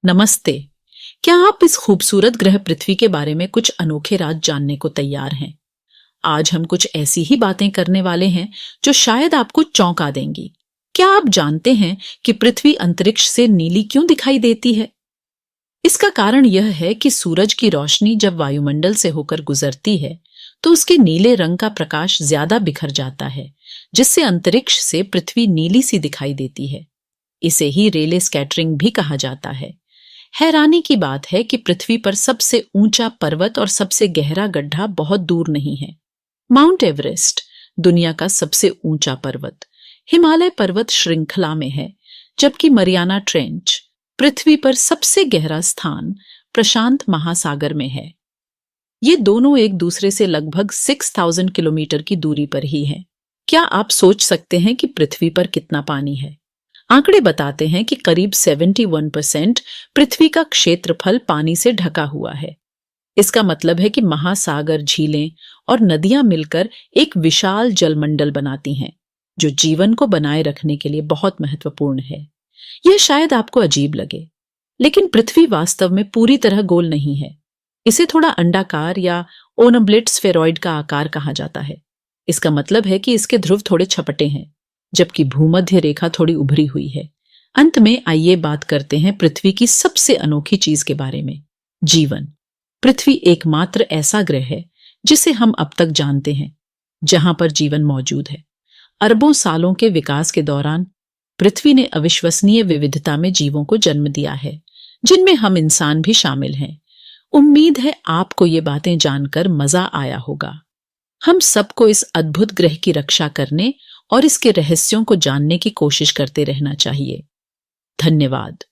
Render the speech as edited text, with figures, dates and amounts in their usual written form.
नमस्ते। क्या आप इस खूबसूरत ग्रह पृथ्वी के बारे में कुछ अनोखे राज जानने को तैयार हैं? आज हम कुछ ऐसी ही बातें करने वाले हैं जो शायद आपको चौंका देंगी। क्या आप जानते हैं कि पृथ्वी अंतरिक्ष से नीली क्यों दिखाई देती है? इसका कारण यह है कि सूरज की रोशनी जब वायुमंडल से होकर गुजरती है तो उसके नीले रंग का प्रकाश ज्यादा बिखर जाता है, जिससे अंतरिक्ष से पृथ्वी नीली सी दिखाई देती है। इसे ही रेले स्कैटरिंग भी कहा जाता है। हैरानी की बात है कि पृथ्वी पर सबसे ऊंचा पर्वत और सबसे गहरा गड्ढा बहुत दूर नहीं है। माउंट एवरेस्ट दुनिया का सबसे ऊंचा पर्वत हिमालय पर्वत श्रृंखला में है, जबकि मरियाना ट्रेंच पृथ्वी पर सबसे गहरा स्थान प्रशांत महासागर में है। ये दोनों एक दूसरे से लगभग 6000 किलोमीटर की दूरी पर ही हैं। क्या आप सोच सकते हैं कि पृथ्वी पर कितना पानी है? आंकड़े बताते हैं कि करीब 71% पृथ्वी का क्षेत्रफल पानी से ढका हुआ है। इसका मतलब है कि महासागर, झीलें और नदियां मिलकर एक विशाल जलमंडल बनाती हैं, जो जीवन को बनाए रखने के लिए बहुत महत्वपूर्ण है। यह शायद आपको अजीब लगे, लेकिन पृथ्वी वास्तव में पूरी तरह गोल नहीं है। इसे थोड़ा अंडाकार या ओनब्लेट स्फेरॉइड का आकार कहा जाता है। इसका मतलब है कि इसके ध्रुव थोड़े छपटे हैं, जबकि भूमध्य रेखा थोड़ी उभरी हुई है। अंत में आइए बात करते हैं पृथ्वी की सबसे अनोखी चीज के बारे में, जीवन। पृथ्वी एकमात्र ऐसा ग्रह है जिसे हम अब तक जानते हैं जहां पर जीवन मौजूद है। अरबों सालों के विकास के दौरान पृथ्वी ने अविश्वसनीय विविधता में जीवों को जन्म दिया है, जिनमें हम इंसान भी शामिल हैं। उम्मीद है आपको ये बातें जानकर मजा आया होगा। हम सबको इस अद्भुत ग्रह की रक्षा करने और इसके रहस्यों को जानने की कोशिश करते रहना चाहिए। धन्यवाद।